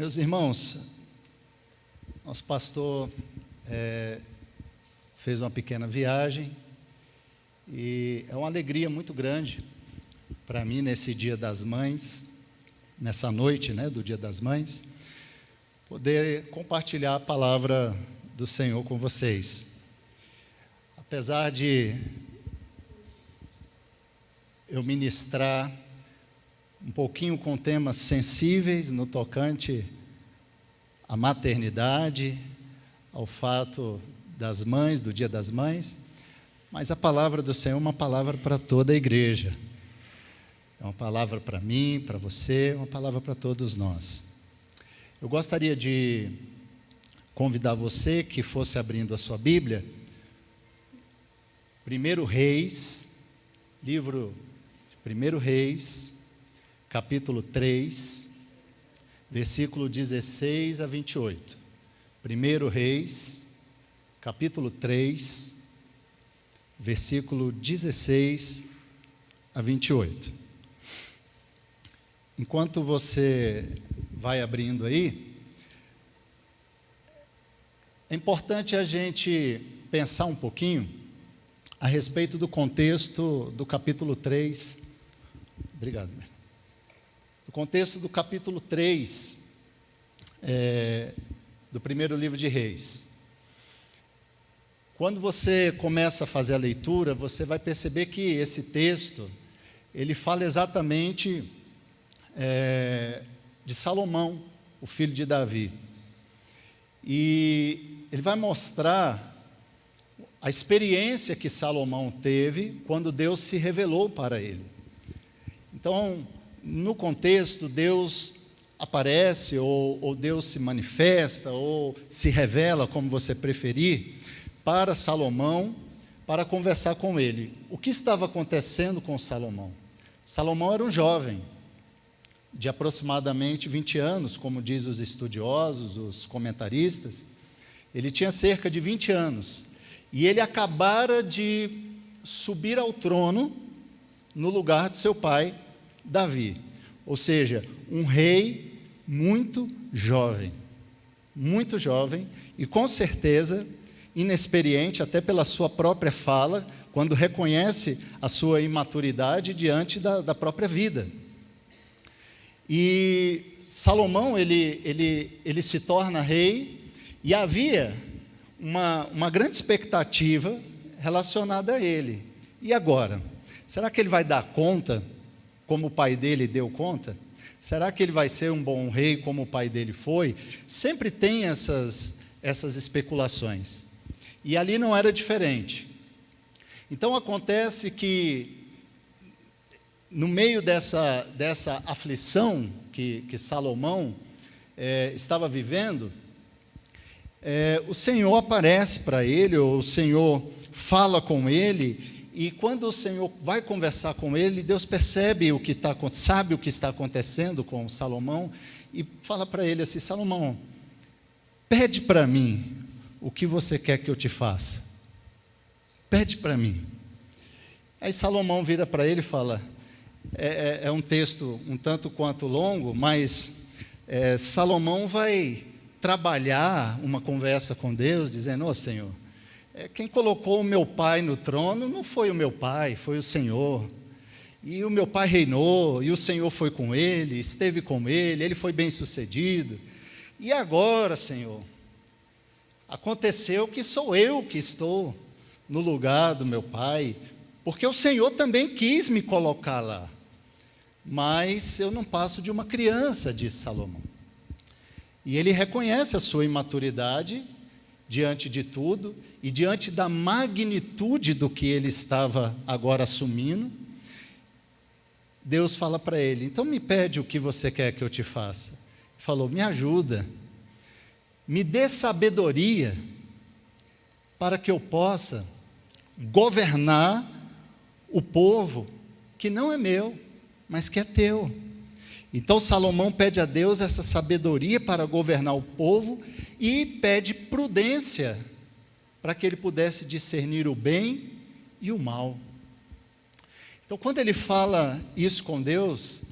Meus irmãos, nosso pastor fez uma pequena viagem e é uma alegria muito grande para mim nesse Dia das Mães, nessa noite, do Dia das Mães, poder compartilhar a palavra do Senhor com vocês. Apesar de eu ministrar um pouquinho com temas sensíveis no tocante à maternidade, ao fato das mães, do Dia das Mães, mas a palavra do Senhor é uma palavra para toda a igreja. É uma palavra para mim, para você, uma palavra para todos nós. Eu gostaria de convidar você que fosse abrindo a sua Bíblia, 1 Reis, livro de 1 Reis, capítulo 3, versículo 16 a 28. 1 Reis, capítulo 3, versículo 16 a 28. Enquanto você vai abrindo aí, é importante a gente pensar um pouquinho a respeito do contexto do capítulo 3. Obrigado, meu. Do contexto do capítulo 3, do primeiro livro de Reis. Quando você começa a fazer a leitura, você vai perceber que esse texto, ele fala exatamente de Salomão, o filho de Davi. E ele vai mostrar a experiência que Salomão teve quando Deus se revelou para ele. Então, no contexto, Deus aparece, ou Deus se manifesta, ou se revela, como você preferir, para Salomão, para conversar com ele. O que estava acontecendo com Salomão? Salomão era um jovem, de aproximadamente 20 anos, como diz os estudiosos, os comentaristas. Ele tinha cerca de 20 anos, e ele acabara de subir ao trono, no lugar de seu pai, Davi, ou seja, um rei muito jovem, e com certeza inexperiente, até pela sua própria fala, quando reconhece a sua imaturidade diante da própria vida. E Salomão, ele se torna rei, e havia uma grande expectativa relacionada a ele. E agora? Será que ele vai dar conta como o pai dele deu conta? Será que ele vai ser um bom rei como o pai dele foi? Sempre tem essas especulações. E ali não era diferente. Então acontece que, no meio dessa aflição que Salomão estava vivendo, o Senhor aparece para ele, ou o Senhor fala com ele. E quando o Senhor vai conversar com ele, Deus percebe sabe o que está acontecendo com Salomão, e fala para ele assim: Salomão, pede para mim o que você quer que eu te faça. Pede para mim. Aí Salomão vira para ele e fala, é um texto um tanto quanto longo, mas Salomão vai trabalhar uma conversa com Deus, dizendo: ó Senhor, quem colocou o meu pai no trono não foi o meu pai, foi o Senhor. E o meu pai reinou, e o Senhor foi com ele, esteve com ele foi bem sucedido. E agora, Senhor, aconteceu que sou eu que estou no lugar do meu pai, porque o Senhor também quis me colocar lá. Mas eu não passo de uma criança, disse Salomão. E ele reconhece a sua imaturidade diante de tudo, e diante da magnitude do que ele estava agora assumindo. Deus fala para ele: então me pede o que você quer que eu te faça. Ele falou: me ajuda, me dê sabedoria, para que eu possa governar o povo, que não é meu, mas que é teu. Então Salomão pede a Deus essa sabedoria para governar o povo, e pede prudência, para que ele pudesse discernir o bem e o mal. Então, quando ele fala isso com Deus,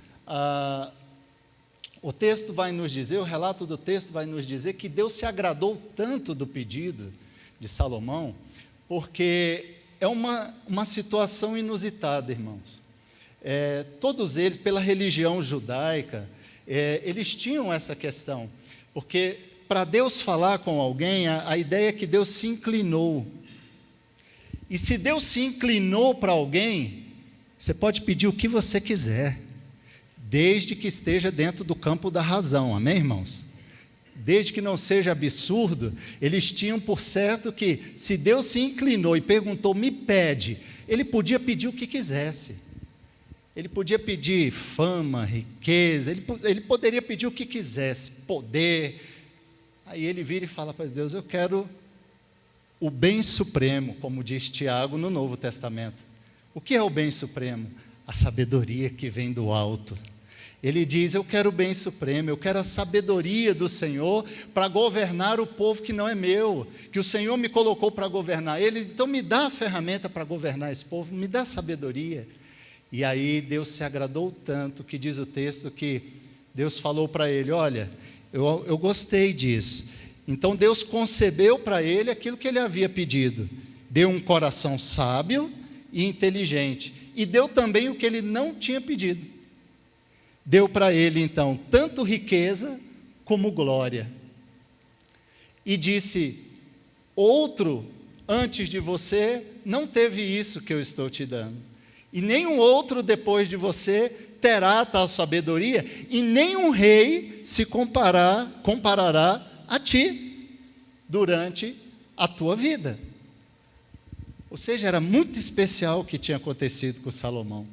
O texto vai nos dizer, o relato do texto vai nos dizer que Deus se agradou tanto do pedido de Salomão, porque é uma situação inusitada, irmãos. Todos eles, pela religião judaica, eles tinham essa questão, porque para Deus falar com alguém, a ideia é que Deus se inclinou. E se Deus se inclinou para alguém, você pode pedir o que você quiser, desde que esteja dentro do campo da razão, amém, irmãos? Desde que não seja absurdo, eles tinham por certo que, se Deus se inclinou e perguntou, me pede, ele podia pedir o que quisesse. Ele podia pedir fama, riqueza, ele poderia pedir o que quisesse, poder. Aí ele vira e fala para Deus, eu quero o bem supremo, como diz Tiago no Novo Testamento. O que é o bem supremo? A sabedoria que vem do alto. Ele diz, eu quero o bem supremo, eu quero a sabedoria do Senhor para governar o povo que não é meu, que o Senhor me colocou para governar ele, então me dá a ferramenta para governar esse povo, me dá sabedoria. E aí Deus se agradou tanto, que diz o texto que Deus falou para ele, olha, eu gostei disso. Então Deus concebeu para ele aquilo que ele havia pedido, deu um coração sábio e inteligente, e deu também o que ele não tinha pedido. Deu para ele, então, tanto riqueza como glória. E disse, outro antes de você não teve isso que eu estou te dando. E nenhum outro depois de você terá tal sabedoria, e nenhum rei se comparará a ti durante a tua vida. Ou seja, era muito especial o que tinha acontecido com Salomão.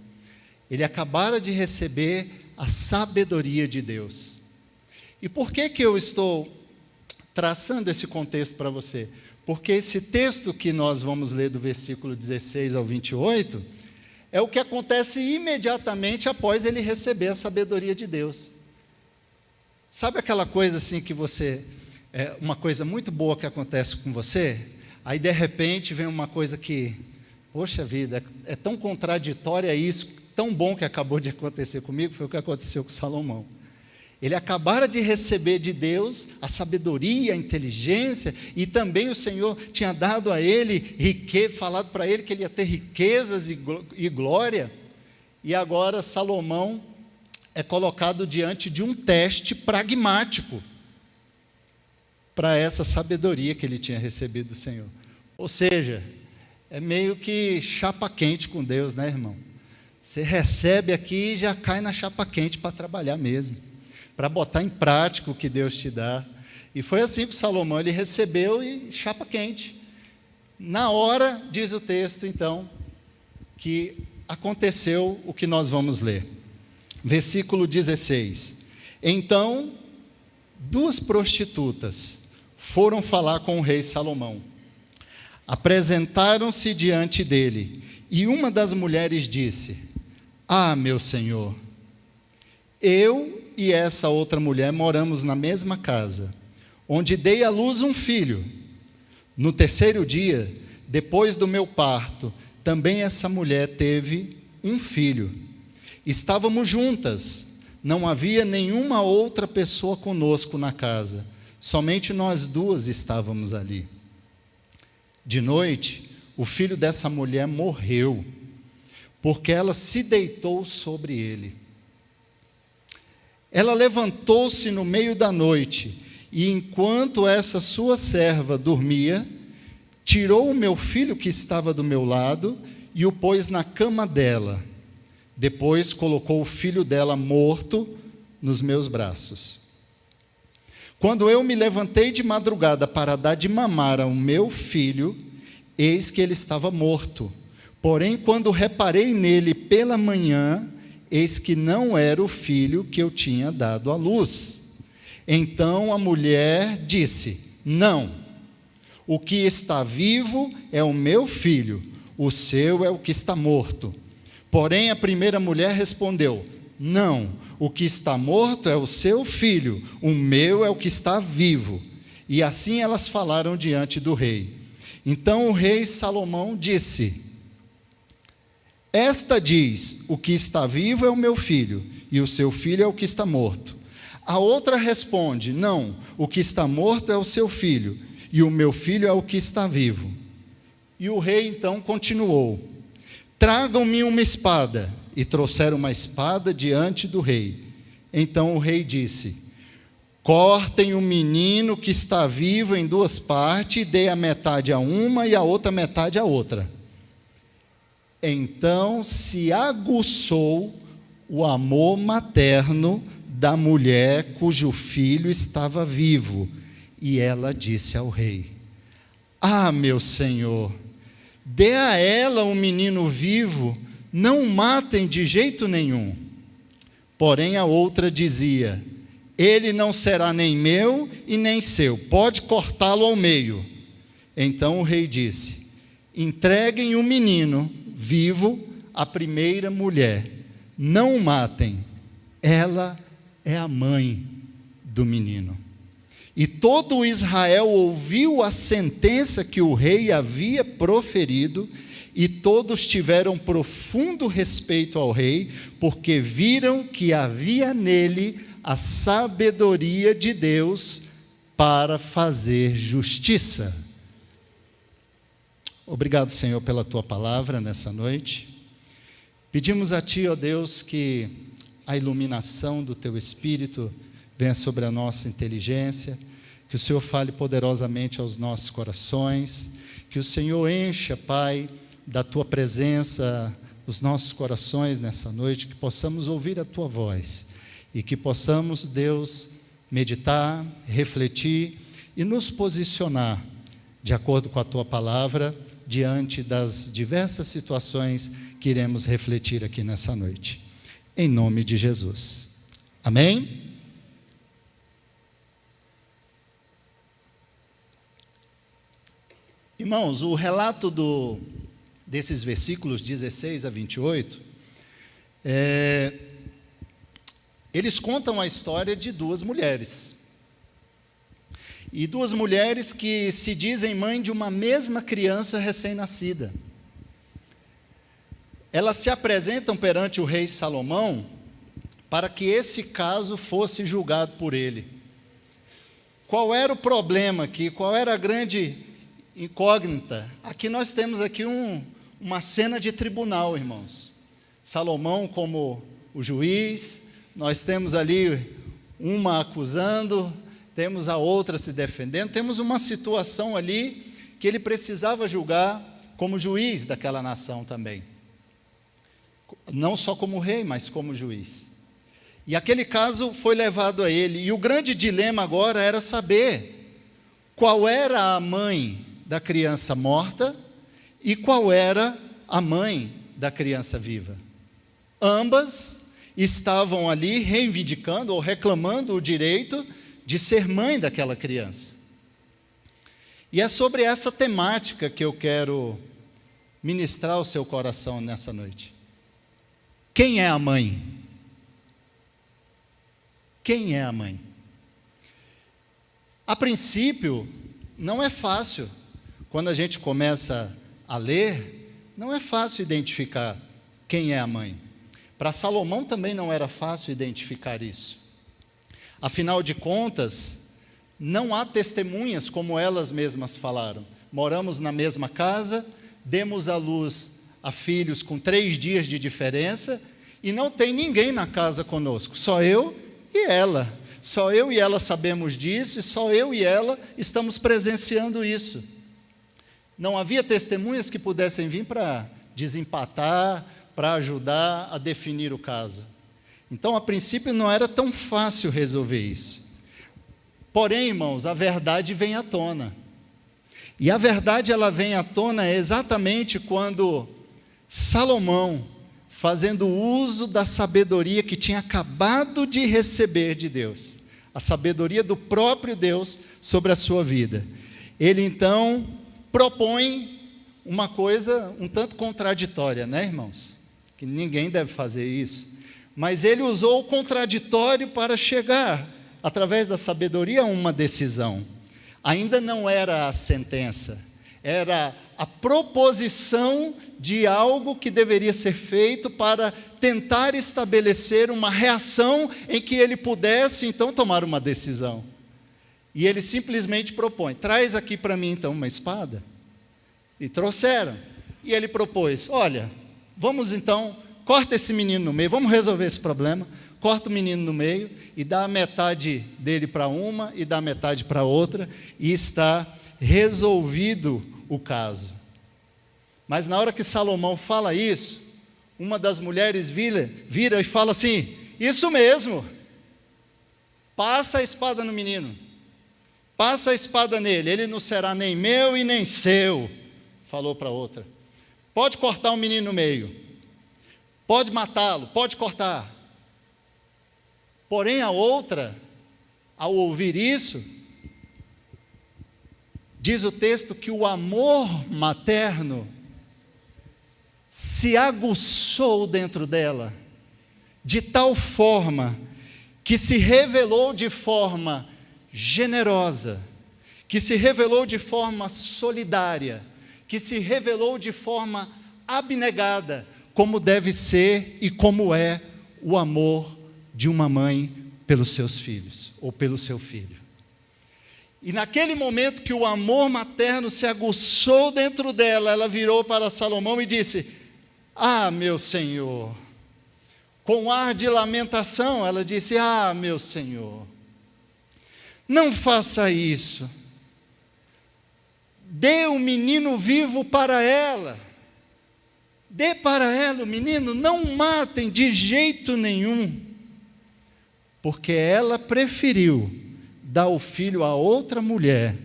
Ele acabara de receber a sabedoria de Deus. E por que eu estou traçando esse contexto para você? Porque esse texto que nós vamos ler do versículo 16 ao 28, é o que acontece imediatamente após ele receber a sabedoria de Deus. Sabe aquela coisa assim que uma coisa muito boa que acontece com você, aí de repente vem uma coisa que, poxa vida, é tão contraditória isso, tão bom que acabou de acontecer comigo, foi o que aconteceu com Salomão. Ele acabara de receber de Deus a sabedoria, a inteligência, e também o Senhor tinha dado a ele, falado para ele que ele ia ter riquezas e glória, e agora Salomão é colocado diante de um teste pragmático, para essa sabedoria que ele tinha recebido do Senhor. Ou seja, é meio que chapa quente com Deus, né, irmão? Você recebe aqui e já cai na chapa quente para trabalhar mesmo, para botar em prática o que Deus te dá. E foi assim para Salomão, ele recebeu e chapa quente. Na hora, diz o texto então, que aconteceu o que nós vamos ler. Versículo 16. Então, 2 prostitutas foram falar com o rei Salomão. Apresentaram-se diante dele, e uma das mulheres disse, meu senhor, eu e essa outra mulher moramos na mesma casa, onde dei à luz um filho. No 3º dia, depois do meu parto, também essa mulher teve um filho. Estávamos juntas, não havia nenhuma outra pessoa conosco na casa, somente nós 2 estávamos ali. De noite, o filho dessa mulher morreu, porque ela se deitou sobre ele. Ela levantou-se no meio da noite, e enquanto essa sua serva dormia, tirou o meu filho que estava do meu lado e o pôs na cama dela. Depois colocou o filho dela morto nos meus braços. Quando eu me levantei de madrugada para dar de mamar ao meu filho, eis que ele estava morto. Porém, quando reparei nele pela manhã, eis que não era o filho que eu tinha dado à luz. Então a mulher disse, não, o que está vivo é o meu filho, o seu é o que está morto. Porém a primeira mulher respondeu, não, o que está morto é o seu filho, o meu é o que está vivo. E assim elas falaram diante do rei. Então o rei Salomão disse, esta diz, o que está vivo é o meu filho, e o seu filho é o que está morto. A outra responde: não, o que está morto é o seu filho, e o meu filho é o que está vivo. E o rei então continuou: tragam-me uma espada. E trouxeram uma espada diante do rei. Então o rei disse: cortem o menino que está vivo em duas partes, e dê a metade a uma e a outra metade a outra. Então se aguçou o amor materno da mulher cujo filho estava vivo, e ela disse ao rei: ah, meu senhor, dê a ela um menino vivo, não matem de jeito nenhum. Porém a outra dizia: ele não será nem meu e nem seu, pode cortá-lo ao meio. Então o rei disse: entreguem o menino vivo à primeira mulher, não o matem, ela é a mãe do menino. E todo Israel ouviu a sentença que o rei havia proferido, e todos tiveram profundo respeito ao rei, porque viram que havia nele a sabedoria de Deus para fazer justiça. Obrigado, Senhor, pela tua palavra nessa noite. Pedimos a ti, ó Deus, que a iluminação do teu Espírito venha sobre a nossa inteligência, que o Senhor fale poderosamente aos nossos corações, que o Senhor encha, Pai, da tua presença os nossos corações nessa noite, que possamos ouvir a tua voz e que possamos, Deus, meditar, refletir e nos posicionar de acordo com a tua palavra diante das diversas situações que iremos refletir aqui nessa noite. Em nome de Jesus. Amém? Irmãos, o relato desses versículos 16 a 28, eles contam a história de duas mulheres. E duas mulheres que se dizem mãe de uma mesma criança recém-nascida. Elas se apresentam perante o rei Salomão para que esse caso fosse julgado por ele. Qual era o problema aqui? Qual era a grande incógnita? Aqui nós temos aqui uma cena de tribunal, irmãos. Salomão como o juiz, nós temos ali uma acusando, temos a outra se defendendo, temos uma situação ali que ele precisava julgar como juiz daquela nação também. Não só como rei, mas como juiz. E aquele caso foi levado a ele, e o grande dilema agora era saber qual era a mãe da criança morta e qual era a mãe da criança viva. Ambas estavam ali reivindicando ou reclamando o direito de ser mãe daquela criança. E é sobre essa temática que eu quero ministrar ao seu coração nessa noite. Quem é a mãe? Quem é a mãe? A princípio, não é fácil. Quando a gente começa a ler, não é fácil identificar quem é a mãe. Para Salomão também não era fácil identificar isso. Afinal de contas, não há testemunhas como elas mesmas falaram. Moramos na mesma casa, demos à luz a filhos com 3 dias de diferença, e não tem ninguém na casa conosco, só eu e ela. Só eu e ela sabemos disso, e só eu e ela estamos presenciando isso. Não havia testemunhas que pudessem vir para desempatar, para ajudar a definir o caso. Então, a princípio, não era tão fácil resolver isso. Porém, irmãos, a verdade vem à tona. E a verdade, ela vem à tona exatamente quando Salomão, fazendo uso da sabedoria que tinha acabado de receber de Deus, a sabedoria do próprio Deus sobre a sua vida, ele então propõe uma coisa um tanto contraditória, né, irmãos? Que ninguém deve fazer isso. Mas ele usou o contraditório para chegar, através da sabedoria, a uma decisão. Ainda não era a sentença, era a proposição de algo que deveria ser feito para tentar estabelecer uma reação em que ele pudesse, então, tomar uma decisão. E ele simplesmente propõe: traz aqui para mim, então, uma espada. E trouxeram. E ele propôs: olha, vamos então, corta esse menino no meio, vamos resolver esse problema. Corta o menino no meio e dá a metade dele para uma e dá a metade para outra, e está resolvido o caso. Mas na hora que Salomão fala isso, uma das mulheres vira e fala assim: isso mesmo, passa a espada no menino, passa a espada nele, ele não será nem meu e nem seu. Falou para outra: pode cortar o menino no meio, pode matá-lo, pode cortar. Porém a outra, ao ouvir isso, diz o texto que o amor materno se aguçou dentro dela, de tal forma que se revelou de forma generosa, que se revelou de forma solidária, que se revelou de forma abnegada, como deve ser e como é o amor de uma mãe pelos seus filhos, ou pelo seu filho. E naquele momento que o amor materno se aguçou dentro dela, ela virou para Salomão e disse: ah, meu senhor. Com ar de lamentação, ela disse: ah, meu senhor, não faça isso. Dê o menino vivo para ela. Dê para ela o menino, não matem de jeito nenhum. Porque ela preferiu dar o filho a outra mulher,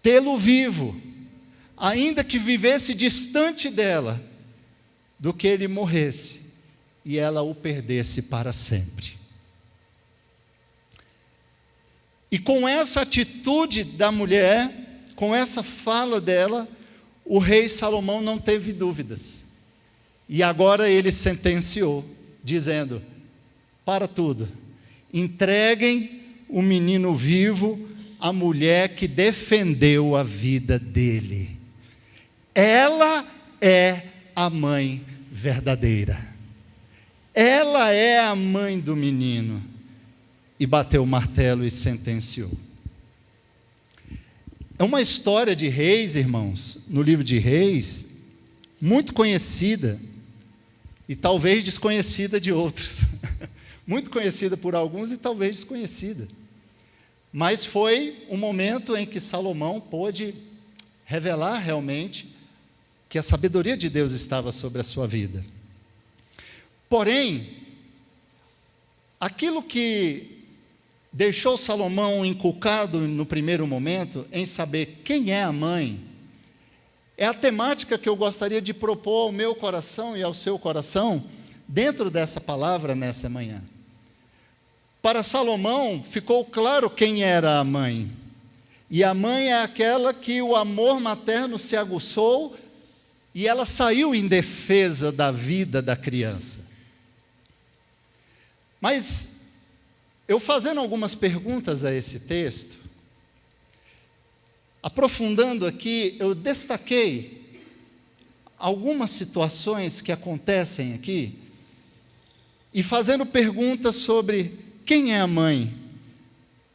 tê-lo vivo, ainda que vivesse distante dela, do que ele morresse e ela o perdesse para sempre. E com essa atitude da mulher, com essa fala dela, o rei Salomão não teve dúvidas. E agora ele sentenciou, dizendo: para tudo, entreguem o menino vivo à mulher que defendeu a vida dele. Ela é a mãe verdadeira. Ela é a mãe do menino. E bateu o martelo e sentenciou. É uma história de reis, irmãos, no livro de Reis, muito conhecida e talvez desconhecida de outros. Muito conhecida por alguns e talvez desconhecida. Mas foi um momento em que Salomão pôde revelar realmente que a sabedoria de Deus estava sobre a sua vida. Porém, aquilo que deixou Salomão inculcado no primeiro momento, em saber quem é a mãe, é a temática que eu gostaria de propor ao meu coração e ao seu coração, dentro dessa palavra nessa manhã. Para Salomão ficou claro quem era a mãe. E a mãe é aquela que o amor materno se aguçou e ela saiu em defesa da vida da criança. Mas eu fazendo algumas perguntas a esse texto, aprofundando aqui, eu destaquei algumas situações que acontecem aqui e fazendo perguntas sobre quem é a mãe,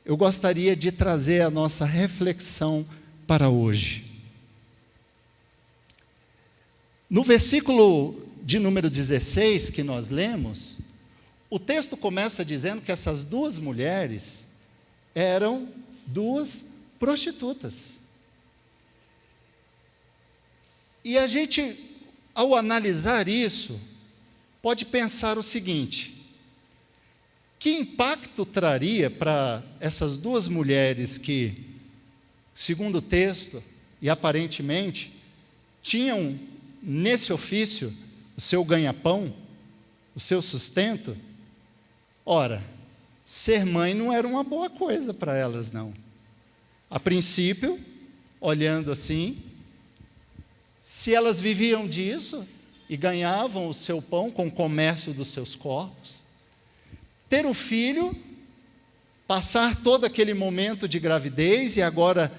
eu gostaria de trazer a nossa reflexão para hoje. No versículo de número 16 que nós lemos, o texto começa dizendo que essas duas mulheres eram duas prostitutas. E a gente, ao analisar isso, pode pensar o seguinte: que impacto traria para essas duas mulheres que, segundo o texto, e aparentemente, tinham nesse ofício o seu ganha-pão, o seu sustento? Ora, ser mãe não era uma boa coisa para elas, não. A princípio, olhando assim, se elas viviam disso e ganhavam o seu pão com o comércio dos seus corpos, ter o filho, passar todo aquele momento de gravidez e agora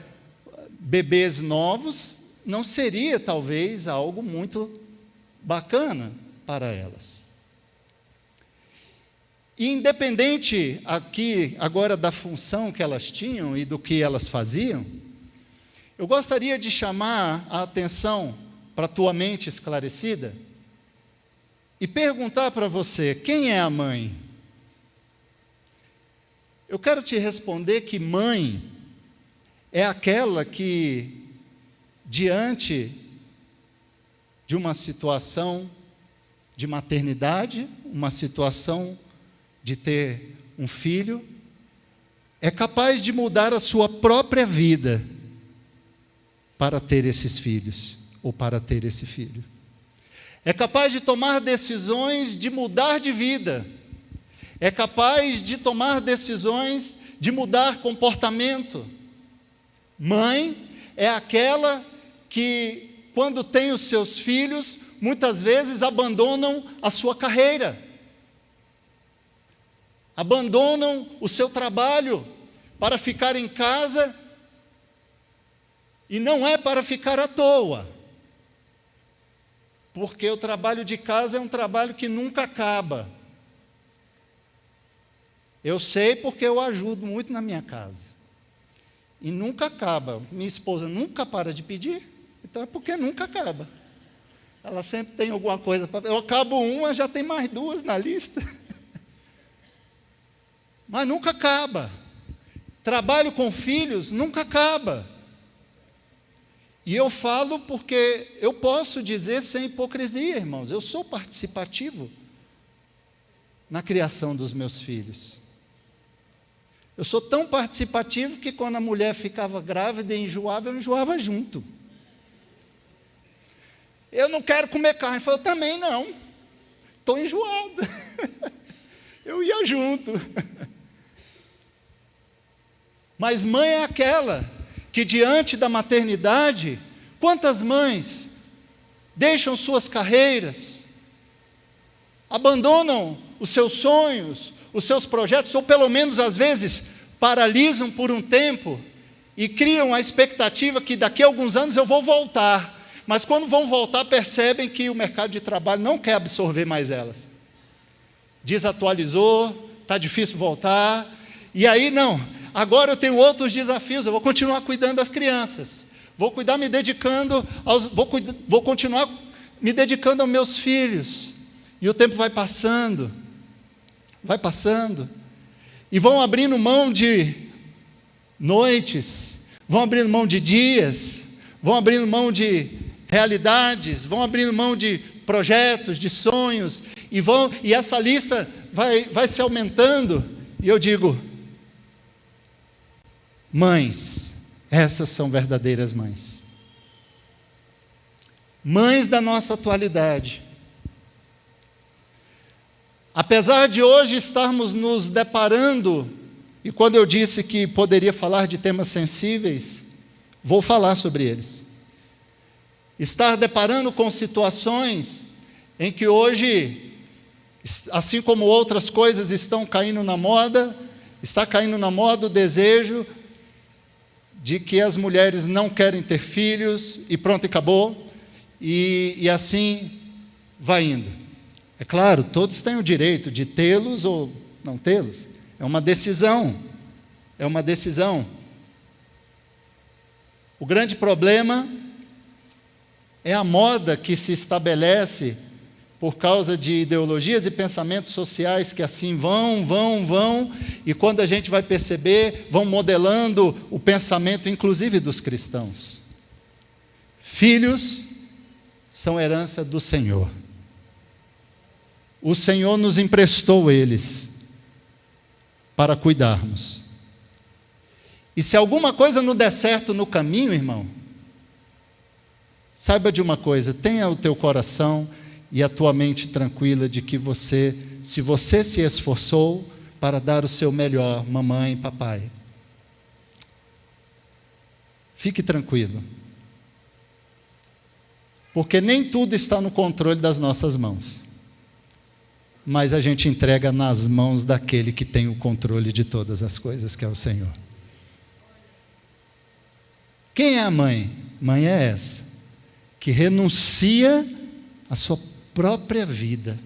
bebês novos, não seria talvez algo muito bacana para elas. E independente aqui agora da função que elas tinham e do que elas faziam, eu gostaria de chamar a atenção para a tua mente esclarecida e perguntar para você, quem é a mãe? Eu quero te responder que mãe é aquela que, diante de uma situação de maternidade, uma situação de ter um filho, é capaz de mudar a sua própria vida para ter esses filhos, ou para ter esse filho. É capaz de tomar decisões de mudar de vida, é capaz de tomar decisões de mudar comportamento. Mãe é aquela que, quando tem os seus filhos, muitas vezes abandonam a sua carreira, abandonam o seu trabalho para ficar em casa, e não é para ficar à toa, porque o trabalho de casa é um trabalho que nunca acaba. Eu sei porque eu ajudo muito na minha casa, e nunca acaba. Minha esposa nunca para de pedir, então é porque nunca acaba. Ela sempre tem alguma coisa para... Eu acabo uma, já tem mais duas na lista. Mas nunca acaba. Trabalho com filhos nunca acaba. E eu falo porque eu posso dizer sem hipocrisia, irmãos, eu sou participativo na criação dos meus filhos. Eu sou tão participativo que quando a mulher ficava grávida e enjoava, eu enjoava junto. Eu não quero comer carne. Eu falei, eu também não. Estou enjoado. Eu ia junto. Mas mãe é aquela que, diante da maternidade, quantas mães deixam suas carreiras, abandonam os seus sonhos, os seus projetos, ou pelo menos às vezes paralisam por um tempo e criam a expectativa que daqui a alguns anos eu vou voltar. Mas quando vão voltar, percebem que o mercado de trabalho não quer absorver mais elas. Desatualizou, está difícil voltar, e aí não, agora eu tenho outros desafios, eu vou continuar cuidando das crianças, vou continuar me dedicando aos meus filhos, e o tempo vai passando, e vão abrindo mão de noites, vão abrindo mão de dias, vão abrindo mão de realidades, vão abrindo mão de projetos, de sonhos, e essa lista vai se aumentando, e eu digo, mães, essas são verdadeiras mães. Mães da nossa atualidade. Apesar de hoje estarmos nos deparando, e quando eu disse que poderia falar de temas sensíveis, vou falar sobre eles. Estar deparando com situações em que hoje, assim como outras coisas estão caindo na moda, está caindo na moda o desejo de que as mulheres não querem ter filhos, e pronto, acabou, e assim vai indo. É claro, todos têm o direito de tê-los ou não tê-los, é uma decisão, O grande problema é a moda que se estabelece por causa de ideologias e pensamentos sociais que assim vão, e quando a gente vai perceber, vão modelando o pensamento, inclusive dos cristãos. Filhos são herança do Senhor. O Senhor nos emprestou eles para cuidarmos. E se alguma coisa não der certo no caminho, irmão, saiba de uma coisa, tenha o teu coração e a tua mente tranquila de que se você se esforçou para dar o seu melhor, mamãe e papai, fique tranquilo, porque nem tudo está no controle das nossas mãos, mas a gente entrega nas mãos daquele que tem o controle de todas as coisas, que é o Senhor. Quem é a mãe? Mãe é essa. que renuncia à sua própria vida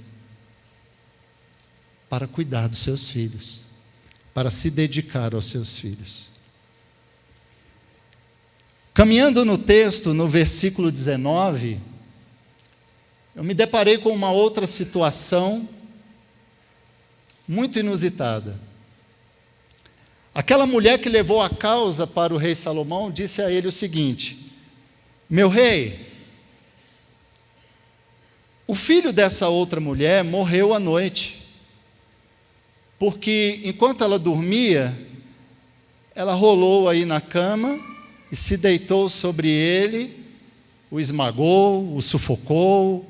para cuidar dos seus filhos, para se dedicar aos seus filhos. Caminhando no texto, no versículo 19, eu me deparei com uma outra situação muito inusitada. Aquela mulher que levou a causa para o rei Salomão disse a ele o seguinte: meu rei, o filho dessa outra mulher morreu à noite, porque enquanto ela dormia, ela rolou aí na cama e se deitou sobre ele, o esmagou, o sufocou,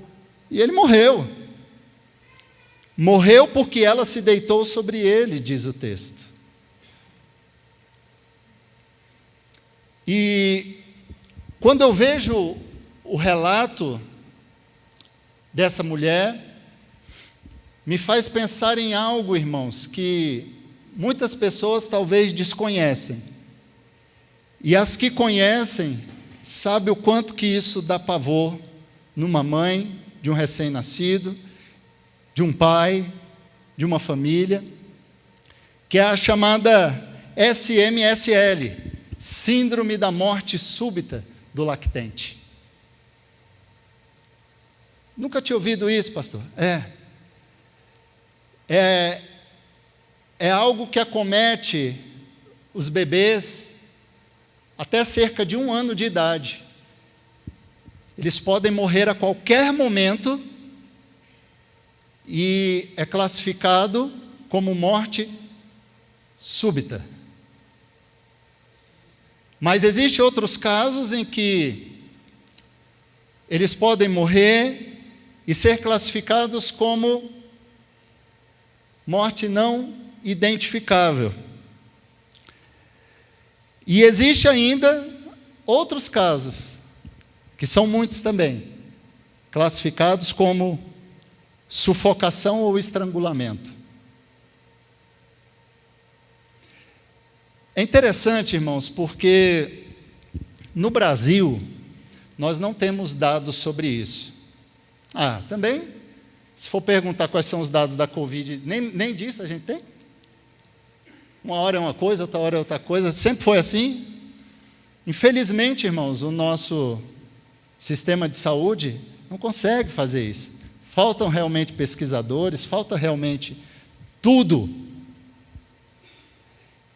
e ele morreu. Morreu porque ela se deitou sobre ele, diz o texto. E quando eu vejo o relato dessa mulher, me faz pensar em algo, irmãos, que muitas pessoas talvez desconhecem. E as que conhecem, sabem o quanto que isso dá pavor numa mãe de um recém-nascido, de um pai, de uma família, que é a chamada SMSL, Síndrome da Morte Súbita do Lactente. Nunca tinha ouvido isso, pastor? É algo que acomete os bebês até cerca de 1 ano de idade. Eles podem morrer a qualquer momento e é classificado como morte súbita. Mas existem outros casos em que eles podem morrer e ser classificados como morte não identificável. E existe ainda outros casos, que são muitos também, classificados como sufocação ou estrangulamento. É interessante, irmãos, porque no Brasil nós não temos dados sobre isso. Também, se for perguntar quais são os dados da Covid, nem disso a gente tem. Uma hora é uma coisa, outra hora é outra coisa, sempre foi assim. Infelizmente, irmãos, o nosso sistema de saúde não consegue fazer isso. Faltam realmente pesquisadores, falta realmente tudo.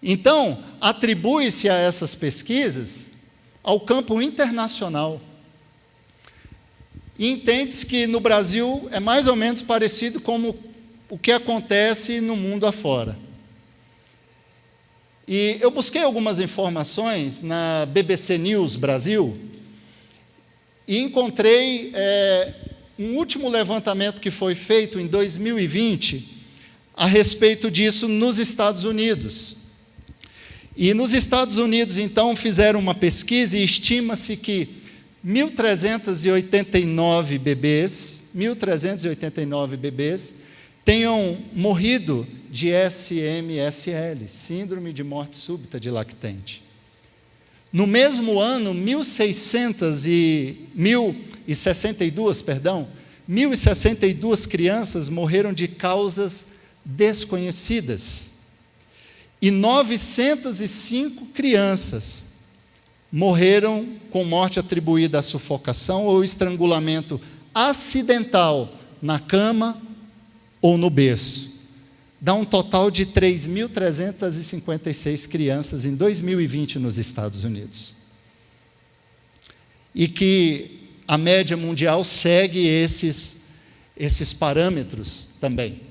Então, atribui-se a essas pesquisas ao campo internacional. E entende-se que no Brasil é mais ou menos parecido com o que acontece no mundo afora. E eu busquei algumas informações na BBC News Brasil e encontrei um último levantamento que foi feito em 2020 a respeito disso nos Estados Unidos. E nos Estados Unidos, então, fizeram uma pesquisa e estima-se que 1.389 bebês tenham morrido de SMSL, Síndrome de Morte Súbita de Lactente. No mesmo ano, 1.062 crianças morreram de causas desconhecidas. E 905 crianças morreram com morte atribuída à sufocação ou estrangulamento acidental na cama ou no berço. Dá um total de 3.356 crianças em 2020 nos Estados Unidos. E que a média mundial segue esses parâmetros também.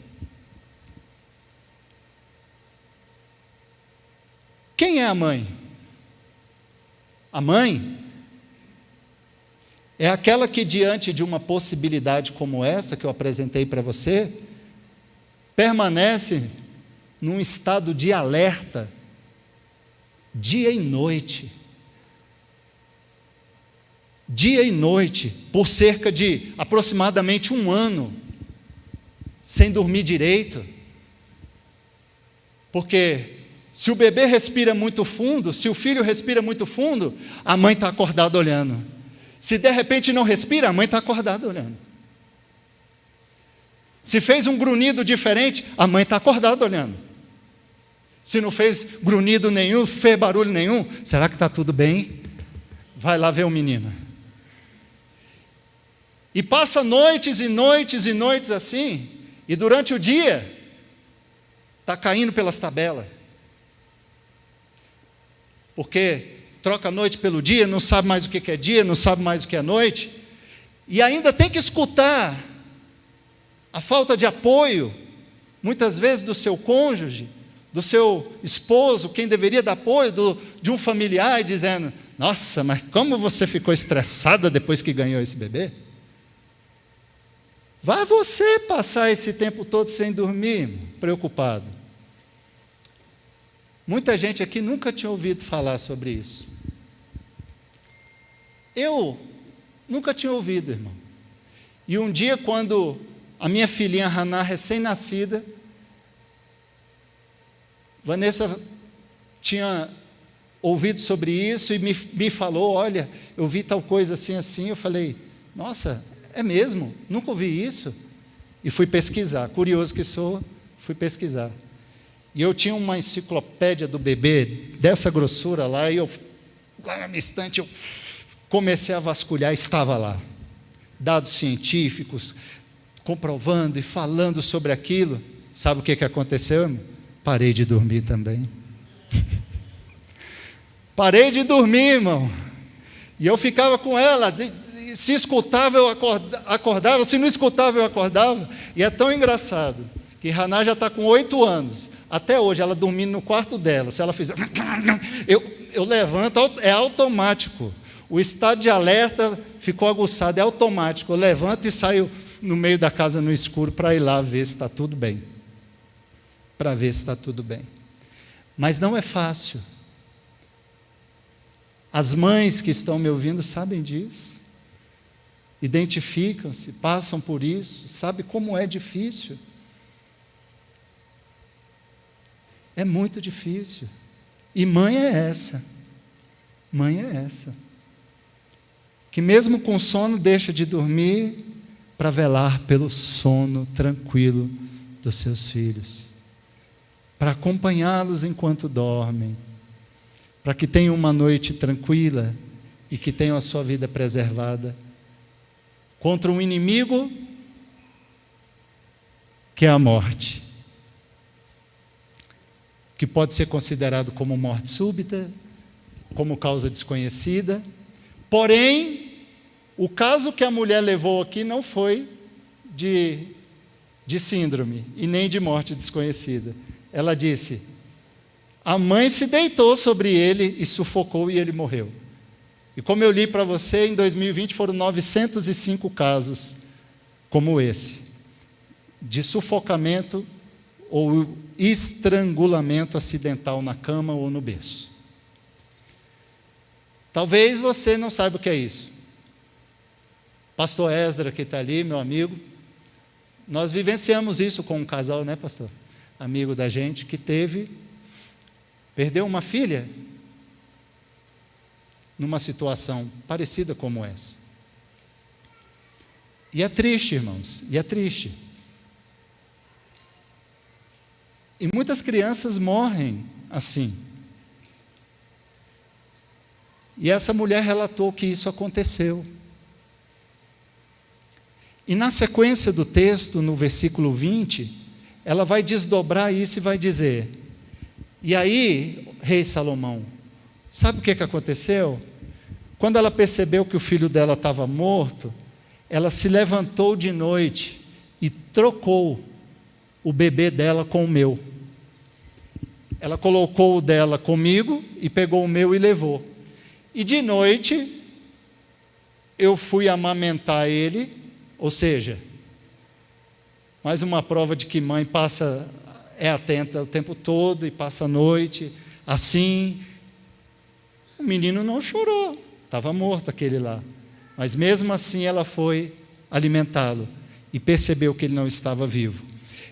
Quem é a mãe? A mãe é aquela que, diante de uma possibilidade como essa que eu apresentei para você, permanece num estado de alerta, dia e noite. Dia e noite, por cerca de aproximadamente 1 ano, sem dormir direito. Porque se o bebê respira muito fundo, se o filho respira muito fundo, a mãe está acordada olhando. Se de repente não respira, a mãe está acordada olhando. Se fez um grunhido diferente, a mãe está acordada olhando. Se não fez grunhido nenhum, fez barulho nenhum, será que está tudo bem? Vai lá ver o menino. E passa noites e noites e noites assim, e durante o dia, está caindo pelas tabelas. Porque troca a noite pelo dia, não sabe mais o que é dia, não sabe mais o que é noite, e ainda tem que escutar a falta de apoio, muitas vezes do seu cônjuge, do seu esposo, quem deveria dar apoio, de um familiar, dizendo: nossa, mas como você ficou estressada depois que ganhou esse bebê? Vá você passar esse tempo todo sem dormir, preocupado. Muita gente aqui nunca tinha ouvido falar sobre isso. Eu nunca tinha ouvido, irmão. E um dia, quando a minha filhinha Haná, recém-nascida, Vanessa tinha ouvido sobre isso e me falou: olha, eu vi tal coisa assim, assim. Eu falei: nossa, é mesmo? Nunca ouvi isso. E fui pesquisar, curioso que sou, fui pesquisar. E eu tinha uma enciclopédia do bebê, dessa grossura lá, e eu, lá na minha estante, eu comecei a vasculhar, estava lá. Dados científicos, comprovando e falando sobre aquilo. Sabe o que aconteceu, irmão? Parei de dormir também. Parei de dormir, irmão. E eu ficava com ela, se escutava eu acordava, se não escutava eu acordava. E é tão engraçado, que Haná já está com 8 anos. Até hoje, ela dormindo no quarto dela. Se ela fizer... Eu levanto, é automático. O estado de alerta ficou aguçado, é automático. Eu levanto e saio no meio da casa no escuro para ir lá ver se está tudo bem. Para ver se está tudo bem. Mas não é fácil. As mães que estão me ouvindo sabem disso. Identificam-se, passam por isso, sabem como é difícil. É muito difícil. E mãe é essa. Mãe é essa. Que mesmo com sono deixa de dormir para velar pelo sono tranquilo dos seus filhos. Para acompanhá-los enquanto dormem. Para que tenham uma noite tranquila e que tenham a sua vida preservada contra um inimigo que é a morte. Que pode ser considerado como morte súbita, como causa desconhecida. Porém, o caso que a mulher levou aqui não foi de síndrome e nem de morte desconhecida. Ela disse: a mãe se deitou sobre ele e sufocou e ele morreu. E como eu li para você, em 2020 foram 905 casos como esse, de sufocamento ou estrangulamento acidental na cama ou no berço. Talvez você não saiba o que é isso. Pastor Esdra, que está ali, meu amigo, nós vivenciamos isso com um casal, né, pastor? Amigo da gente, que perdeu uma filha numa situação parecida como essa. E é triste, irmãos, e é triste. E muitas crianças morrem assim. E essa mulher relatou que isso aconteceu. E na sequência do texto, no versículo 20, ela vai desdobrar isso e vai dizer: e aí, rei Salomão, sabe o que aconteceu? Quando ela percebeu que o filho dela estava morto, ela se levantou de noite e trocou o bebê dela com o meu. Ela colocou o dela comigo e pegou o meu e levou. E de noite, eu fui amamentar ele, ou seja, mais uma prova de que mãe é atenta o tempo todo e passa a noite, assim. O menino não chorou, estava morto aquele lá. Mas mesmo assim ela foi alimentá-lo e percebeu que ele não estava vivo.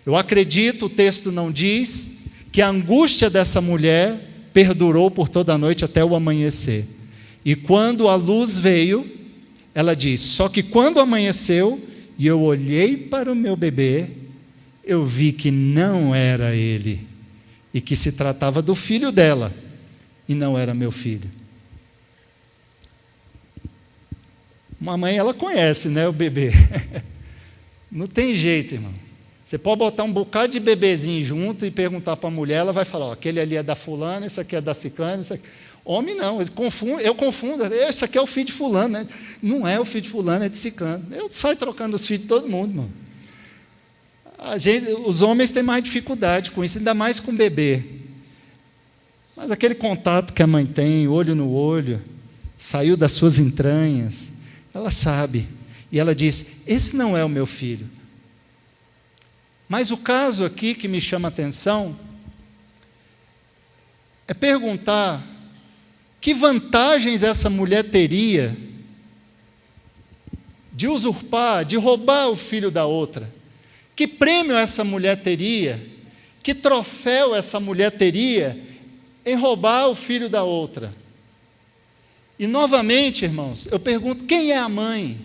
Eu acredito, o texto não diz, que a angústia dessa mulher perdurou por toda a noite até o amanhecer. E quando a luz veio, ela diz: só que quando amanheceu e eu olhei para o meu bebê, eu vi que não era ele, e que se tratava do filho dela, e não era meu filho. Uma mãe, ela conhece, né, o bebê. Não tem jeito, irmão. Você pode botar um bocado de bebezinho junto e perguntar para a mulher, ela vai falar: ó, aquele ali é da fulana, esse aqui é da ciclana, esse aqui... Homem não, eu confundo, esse aqui é o filho de fulano, né? Não é o filho de fulano, é de ciclano. Eu saio trocando os filhos de todo mundo, irmão. Os homens têm mais dificuldade com isso, ainda mais com bebê. Mas aquele contato que a mãe tem, olho no olho, saiu das suas entranhas, ela sabe. E ela diz: esse não é o meu filho. Mas o caso aqui que me chama a atenção é perguntar que vantagens essa mulher teria de usurpar, de roubar o filho da outra. Que prêmio essa mulher teria, que troféu essa mulher teria em roubar o filho da outra. E novamente, irmãos, eu pergunto: quem é a mãe?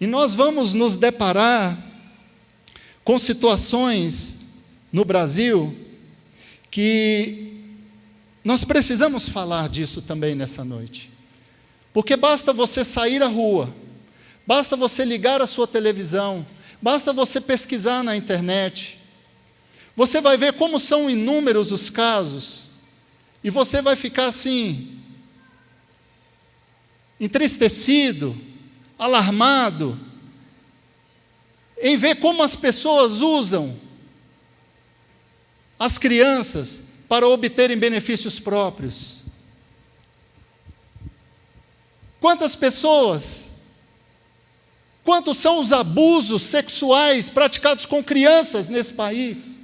E nós vamos nos deparar com situações no Brasil que nós precisamos falar disso também nessa noite. Porque basta você sair à rua, basta você ligar a sua televisão, basta você pesquisar na internet, você vai ver como são inúmeros os casos, e você vai ficar assim, entristecido, alarmado, em ver como as pessoas usam as crianças para obterem benefícios próprios. Quantas pessoas, quantos são os abusos sexuais praticados com crianças nesse país,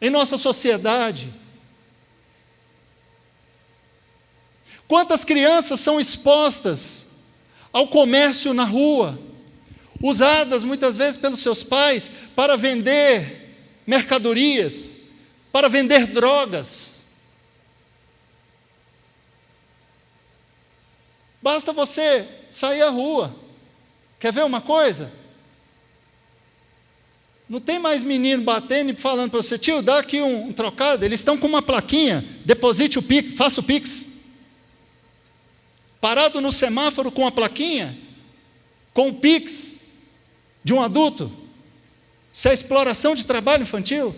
em nossa sociedade? Quantas crianças são expostas ao comércio na rua, usadas muitas vezes pelos seus pais para vender mercadorias, para vender drogas. Basta você sair à rua. Quer ver uma coisa? Não tem mais menino batendo e falando para você: tio, dá aqui um trocado. Eles estão com uma plaquinha: deposite o Pix, faça o Pix. Parado no semáforo com a plaquinha, com o Pix de um adulto. Isso é exploração de trabalho infantil?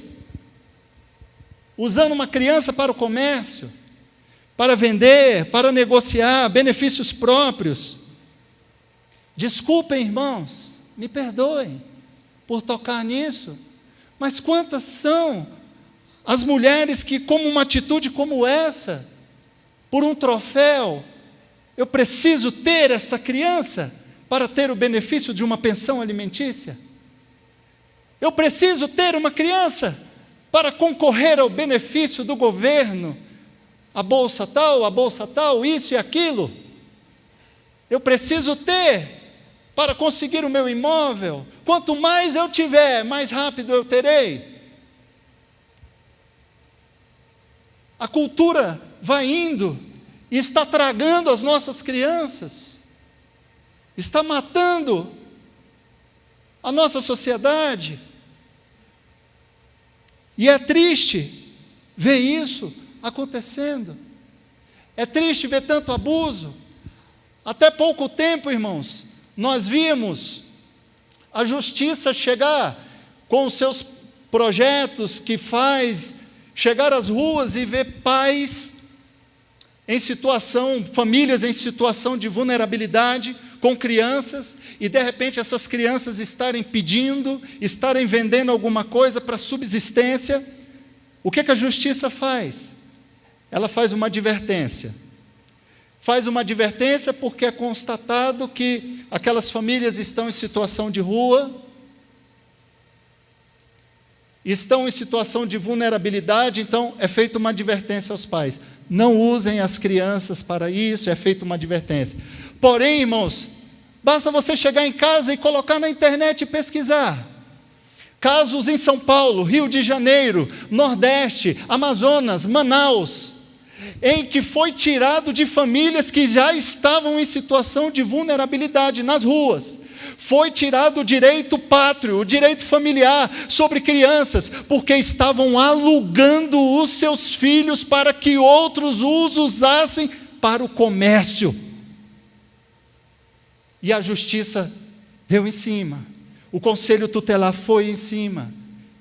Usando uma criança para o comércio, para vender, para negociar benefícios próprios. Desculpem, irmãos, me perdoem por tocar nisso, mas quantas são as mulheres que, como uma atitude como essa, por um troféu, eu preciso ter essa criança para ter o benefício de uma pensão alimentícia? Eu preciso ter uma criança para concorrer ao benefício do governo, a bolsa tal, isso e aquilo. Eu preciso ter para conseguir o meu imóvel. Quanto mais eu tiver, mais rápido eu terei. A cultura vai indo e está tragando as nossas crianças, está matando a nossa sociedade. E é triste ver isso acontecendo. É triste ver tanto abuso. Até pouco tempo, irmãos, nós vimos a justiça chegar com os seus projetos que faz, chegar às ruas e ver pais em situação, famílias em situação de vulnerabilidade, com crianças, e de repente essas crianças estarem pedindo, estarem vendendo alguma coisa para subsistência. O que a justiça faz? Ela faz uma advertência. Faz uma advertência porque é constatado que aquelas famílias estão em situação de rua, estão em situação de vulnerabilidade, então é feita uma advertência aos pais: não usem as crianças para isso, é feita uma advertência. Porém, irmãos, basta você chegar em casa e colocar na internet e pesquisar. Casos em São Paulo, Rio de Janeiro, Nordeste, Amazonas, Manaus. em que foi tirado de famílias que já estavam em situação de vulnerabilidade nas ruas. Foi tirado o direito pátrio, o direito familiar sobre crianças, porque estavam alugando os seus filhos para que outros os usassem para o comércio. E a justiça deu em cima, o conselho tutelar foi em cima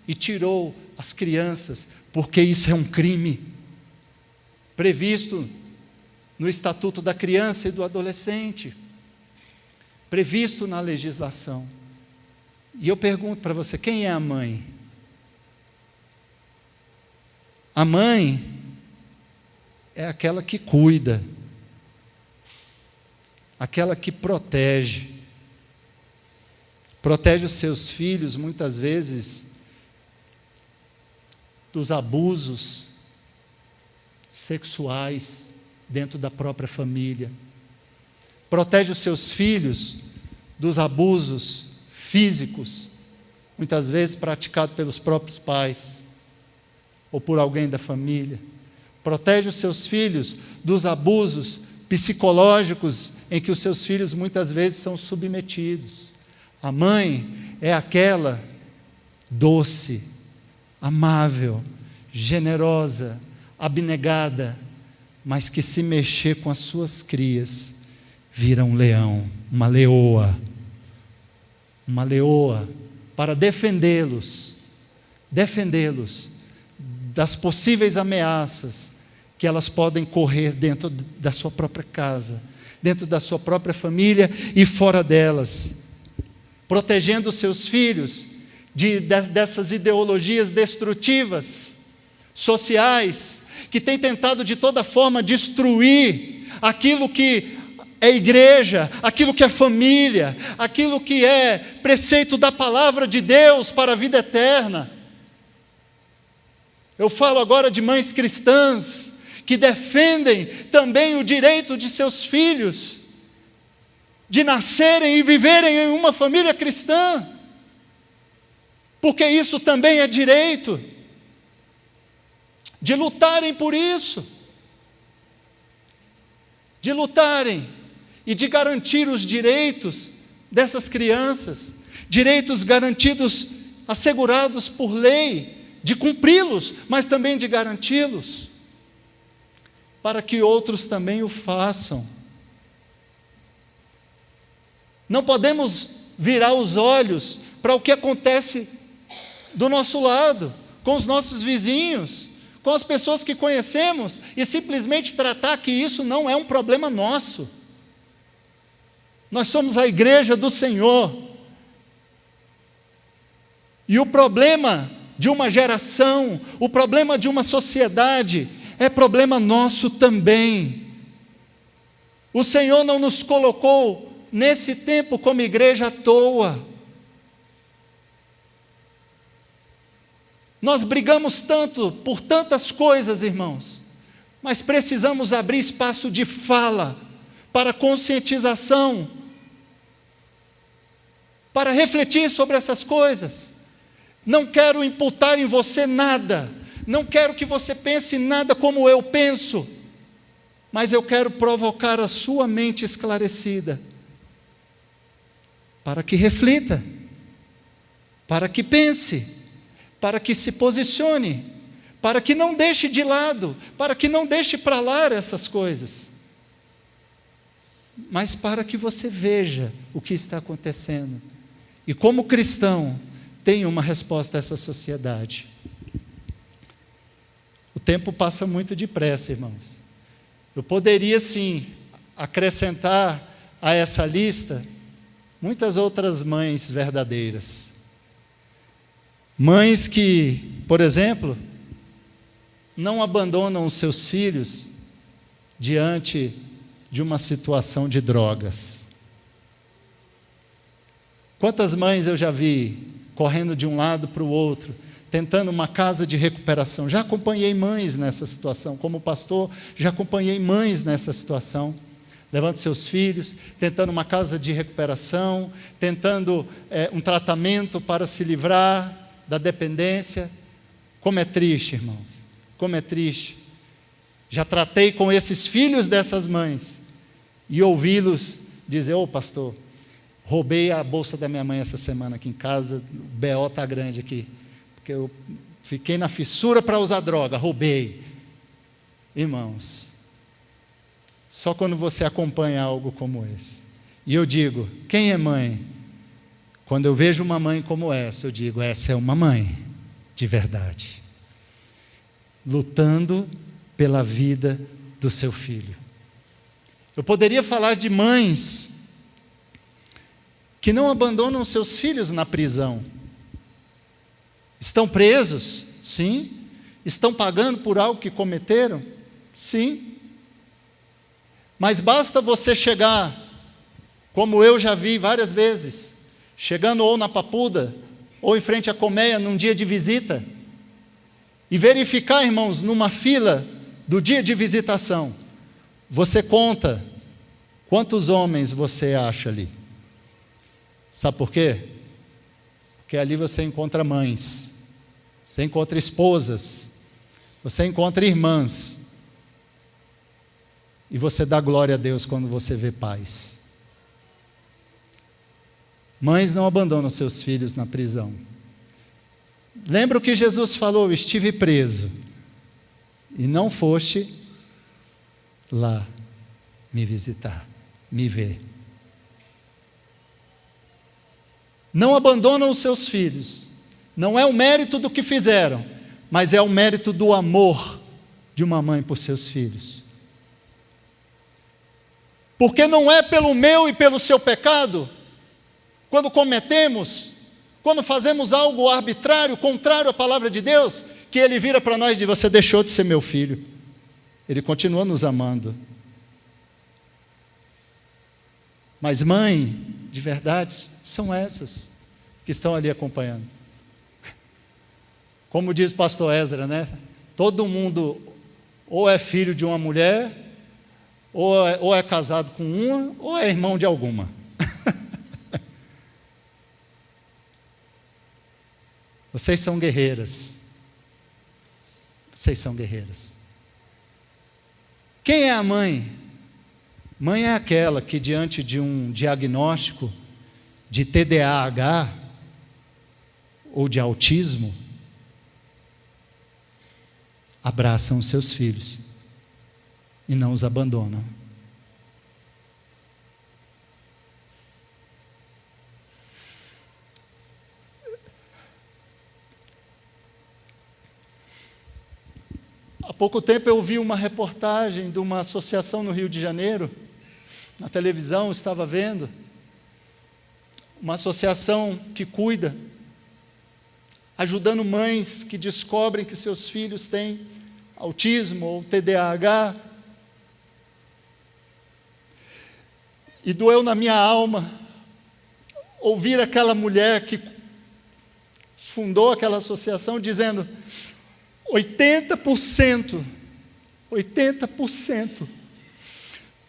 e tirou as crianças, porque isso é um crime previsto no Estatuto da Criança e do Adolescente, previsto na legislação. E eu pergunto para você, quem é a mãe? A mãe é aquela que cuida, aquela que protege os seus filhos, muitas vezes, dos abusos sexuais dentro da própria família. Protege os seus filhos dos abusos físicos, muitas vezes praticados pelos próprios pais ou por alguém da família. Protege os seus filhos dos abusos psicológicos em que os seus filhos muitas vezes são submetidos. A mãe é aquela doce, amável, generosa, abnegada, mas que se mexer com as suas crias, vira um leão, uma leoa para defendê-los das possíveis ameaças que elas podem correr dentro da sua própria casa, dentro da sua própria família e fora delas, protegendo os seus filhos dessas ideologias destrutivas, sociais, que têm tentado de toda forma destruir aquilo que é igreja, aquilo que é família, aquilo que é preceito da palavra de Deus para a vida eterna. Eu falo agora de mães cristãs que defendem também o direito de seus filhos de nascerem e viverem em uma família cristã, porque isso também é direito, de lutarem por isso, de lutarem e de garantir os direitos dessas crianças, direitos garantidos, assegurados por lei, de cumpri-los, mas também de garanti-los, para que outros também o façam. Não podemos virar os olhos para o que acontece do nosso lado, com os nossos vizinhos, com as pessoas que conhecemos, e simplesmente tratar que isso não é um problema nosso. Nós somos a igreja do Senhor. E o problema de uma geração, o problema de uma sociedade, é problema nosso também. O Senhor não nos colocou nesse tempo como igreja à toa. Nós brigamos tanto por tantas coisas, irmãos, mas precisamos abrir espaço de fala, para conscientização, para refletir sobre essas coisas. Não quero imputar em você nada, não quero que você pense nada como eu penso, mas eu quero provocar a sua mente esclarecida, para que reflita, para que pense, para que se posicione, para que não deixe de lado, para que não deixe para lá essas coisas, mas para que você veja o que está acontecendo, e como cristão, tenha uma resposta a essa sociedade. O tempo passa muito depressa, irmãos. Eu poderia sim acrescentar a essa lista muitas outras mães verdadeiras. Mães que, por exemplo, não abandonam os seus filhos diante de uma situação de drogas. Quantas mães eu já vi correndo de um lado para o outro, tentando uma casa de recuperação. Já acompanhei mães nessa situação, como pastor, já acompanhei mães nessa situação, levando seus filhos, tentando uma casa de recuperação, tentando um tratamento para se livrar da dependência. Como é triste, irmãos, como é triste. Já tratei com esses filhos dessas mães e ouvi-los dizer: ô pastor, roubei a bolsa da minha mãe essa semana aqui em casa, o BO está grande aqui, porque eu fiquei na fissura para usar droga, roubei. Irmãos, só quando você acompanha algo como esse. E eu digo: quem é mãe? Quando eu vejo uma mãe como essa, eu digo: essa é uma mãe de verdade, lutando pela vida do seu filho. Eu poderia falar de mães que não abandonam seus filhos na prisão. Estão presos? Sim. Estão pagando por algo que cometeram? Sim. Mas basta você chegar, como eu já vi várias vezes, chegando ou na Papuda, ou em frente à colmeia num dia de visita, e verificar, irmãos, numa fila do dia de visitação, você conta quantos homens você acha ali. Sabe por quê? Porque ali você encontra mães, você encontra esposas, você encontra irmãs, e você dá glória a Deus quando você vê pais. Mães não abandonam seus filhos na prisão. Lembra o que Jesus falou: estive preso e não foste lá me visitar, me ver. Não abandonam os seus filhos. Não é o mérito do que fizeram, mas é o mérito do amor de uma mãe por seus filhos. Porque não é pelo meu e pelo seu pecado, quando cometemos, quando fazemos algo arbitrário, contrário à palavra de Deus, que Ele vira para nós e diz: você deixou de ser meu filho. Ele continua nos amando. Mas mãe, de verdade, são essas que estão ali acompanhando. Como diz o pastor Ezra, né? Todo mundo ou é filho de uma mulher, ou é casado com uma, ou é irmão de alguma. Vocês são guerreiras. Vocês são guerreiras. Quem é a mãe? Mãe é aquela que, diante de um diagnóstico de TDAH ou de autismo, abraçam os seus filhos e não os abandonam. Há pouco tempo eu vi uma reportagem de uma associação no Rio de Janeiro, na televisão, estava vendo, uma associação que cuida, ajudando mães que descobrem que seus filhos têm autismo ou TDAH. E doeu na minha alma ouvir aquela mulher que fundou aquela associação dizendo: 80%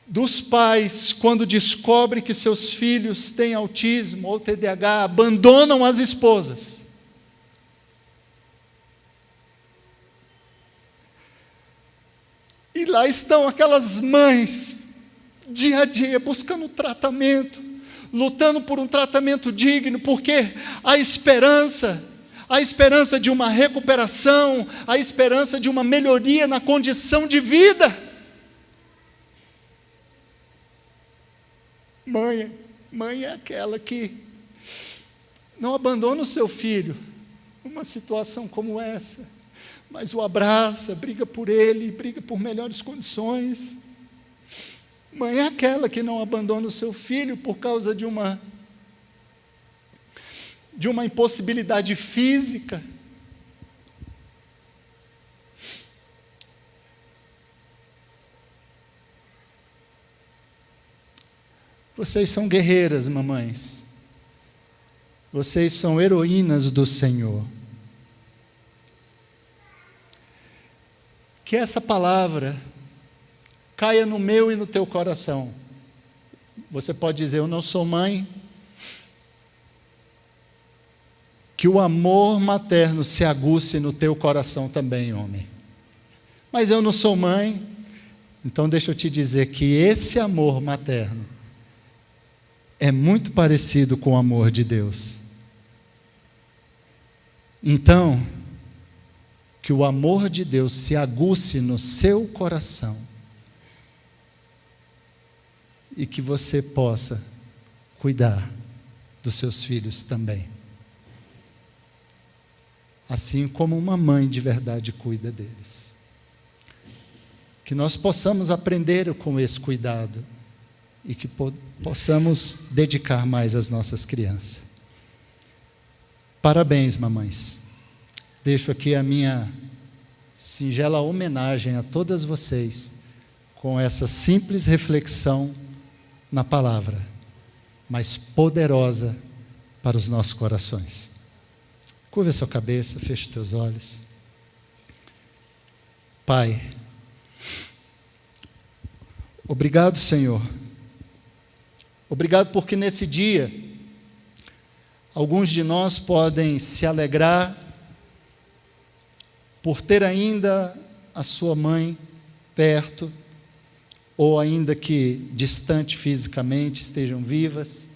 dos pais, quando descobrem que seus filhos têm autismo ou TDAH, abandonam as esposas. E lá estão aquelas mães, dia a dia, buscando tratamento, lutando por um tratamento digno, porque a esperança de uma recuperação, a esperança de uma melhoria na condição de vida. Mãe é aquela que não abandona o seu filho numa situação como essa, mas o abraça, briga por ele, briga por melhores condições. Mãe é aquela que não abandona o seu filho por causa de uma impossibilidade física. Vocês são guerreiras, mamães. Vocês são heroínas do Senhor. Que essa palavra caia no meu e no teu coração. Você pode dizer: eu não sou mãe. Que o amor materno se aguce no teu coração também, homem. Mas eu não sou mãe. Então deixa eu te dizer que esse amor materno é muito parecido com o amor de Deus. Então, que o amor de Deus se aguce no seu coração e que você possa cuidar dos seus filhos também. Assim como uma mãe de verdade cuida deles. Que nós possamos aprender com esse cuidado e que possamos dedicar mais às nossas crianças. Parabéns, mamães. Deixo aqui a minha singela homenagem a todas vocês com essa simples reflexão na palavra, mas poderosa para os nossos corações. Curva a sua cabeça, feche os teus olhos. Pai, obrigado, Senhor. Obrigado porque nesse dia, alguns de nós podem se alegrar por ter ainda a sua mãe perto, ou ainda que distante fisicamente, estejam vivas,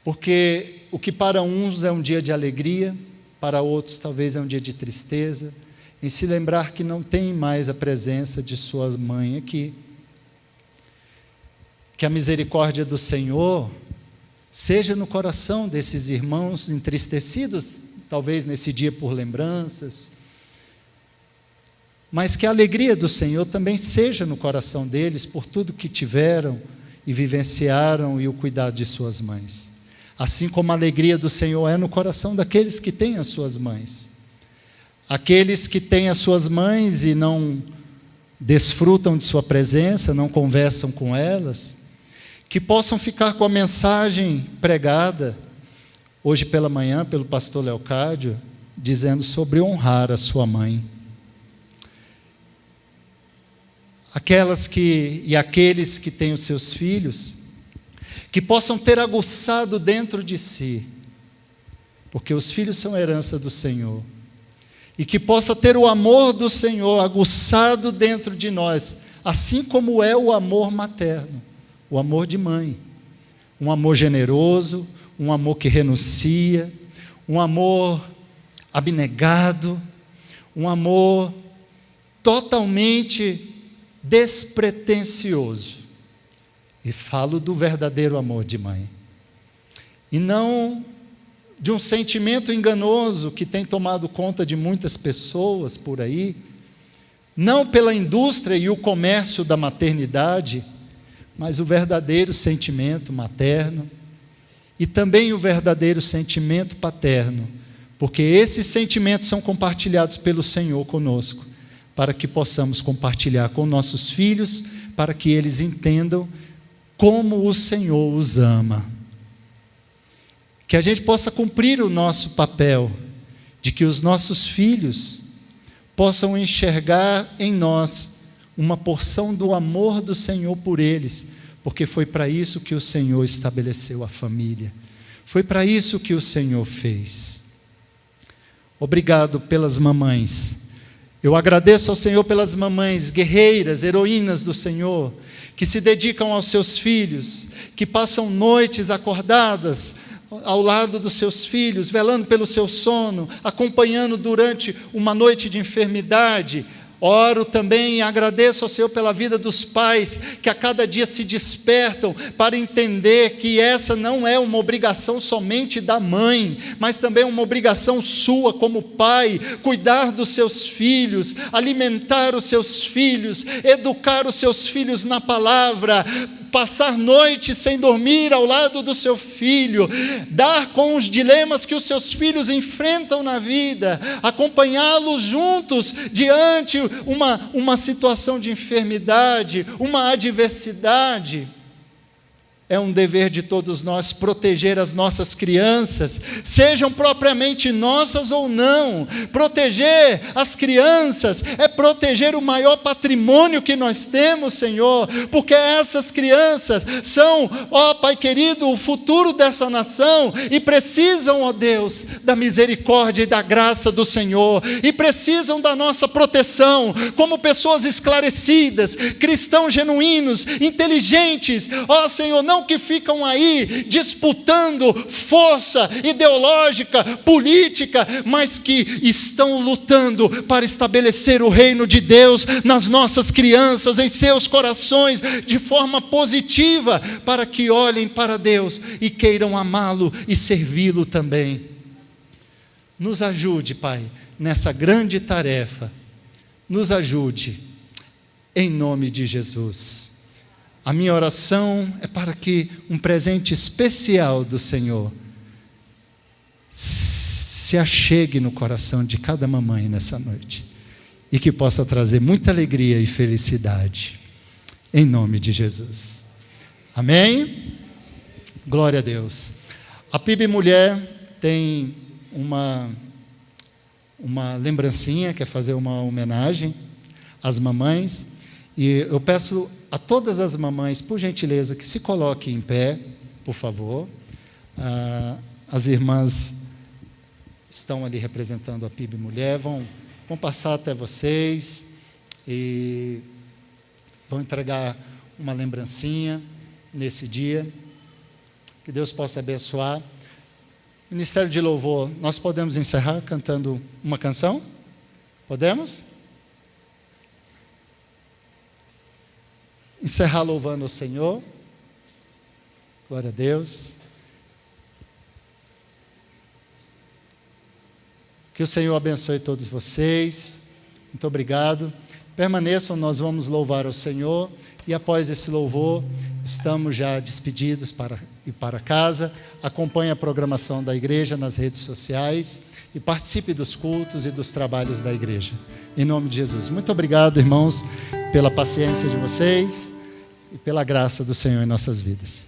porque o que para uns é um dia de alegria, para outros talvez é um dia de tristeza, em se lembrar que não tem mais a presença de sua mãe aqui. Que a misericórdia do Senhor seja no coração desses irmãos entristecidos, talvez nesse dia por lembranças, mas que a alegria do Senhor também seja no coração deles por tudo que tiveram e vivenciaram e o cuidado de suas mães. Assim como a alegria do Senhor é no coração daqueles que têm as suas mães. Aqueles que têm as suas mães e não desfrutam de sua presença, não conversam com elas, que possam ficar com a mensagem pregada hoje pela manhã pelo pastor Leocádio, dizendo sobre honrar a sua mãe. Aquelas e aqueles que têm os seus filhos, que possam ter aguçado dentro de si, porque os filhos são herança do Senhor, e que possa ter o amor do Senhor aguçado dentro de nós, assim como é o amor materno, o amor de mãe, um amor generoso, um amor que renuncia, um amor abnegado, um amor totalmente despretensioso. E falo do verdadeiro amor de mãe. E não de um sentimento enganoso que tem tomado conta de muitas pessoas por aí, não pela indústria e o comércio da maternidade, mas o verdadeiro sentimento materno e também o verdadeiro sentimento paterno, porque esses sentimentos são compartilhados pelo Senhor conosco, para que possamos compartilhar com nossos filhos, para que eles entendam como o Senhor os ama. Que a gente possa cumprir o nosso papel, de que os nossos filhos possam enxergar em nós uma porção do amor do Senhor por eles, porque foi para isso que o Senhor estabeleceu a família, foi para isso que o Senhor fez. Obrigado pelas mamães. Eu agradeço ao Senhor pelas mamães guerreiras, heroínas do Senhor, que se dedicam aos seus filhos, que passam noites acordadas ao lado dos seus filhos, velando pelo seu sono, acompanhando durante uma noite de enfermidade. Oro também e agradeço ao Senhor pela vida dos pais, que a cada dia se despertam para entender que essa não é uma obrigação somente da mãe, mas também uma obrigação sua como pai, cuidar dos seus filhos, alimentar os seus filhos, educar os seus filhos na palavra, passar noites sem dormir ao lado do seu filho, dar com os dilemas que os seus filhos enfrentam na vida, acompanhá-los juntos diante uma situação de enfermidade, uma adversidade. É um dever de todos nós proteger as nossas crianças, sejam propriamente nossas ou não. Proteger as crianças é proteger o maior patrimônio que nós temos, Senhor, porque essas crianças são, ó Pai querido, o futuro dessa nação e precisam, ó Deus, da misericórdia e da graça do Senhor, e precisam da nossa proteção, como pessoas esclarecidas, cristãos genuínos, inteligentes, ó Senhor, não que ficam aí disputando força ideológica, política, mas que estão lutando para estabelecer o reino de Deus nas nossas crianças, em seus corações, de forma positiva, para que olhem para Deus e queiram amá-lo e servi-lo também. Nos ajude, Pai, nessa grande tarefa. Nos ajude, em nome de Jesus. A minha oração é para que um presente especial do Senhor se achegue no coração de cada mamãe nessa noite e que possa trazer muita alegria e felicidade, em nome de Jesus. Amém? Glória a Deus. A PIB Mulher tem uma lembrancinha, quer fazer uma homenagem às mamães, e eu peço a todas as mamães, por gentileza, que se coloquem em pé, por favor. As irmãs estão ali representando a PIB Mulher, vão passar até vocês e vão entregar uma lembrancinha nesse dia. Que Deus possa abençoar. Ministério de Louvor, nós podemos encerrar cantando uma canção? Podemos? Encerrar louvando o Senhor. Glória a Deus. Que o Senhor abençoe todos vocês. Muito obrigado. Permaneçam, nós vamos louvar ao Senhor. E após esse louvor, estamos já despedidos para ir para casa. Acompanhe a programação da igreja nas redes sociais e participe dos cultos e dos trabalhos da igreja. Em nome de Jesus. Muito obrigado, irmãos, pela paciência de vocês e pela graça do Senhor em nossas vidas.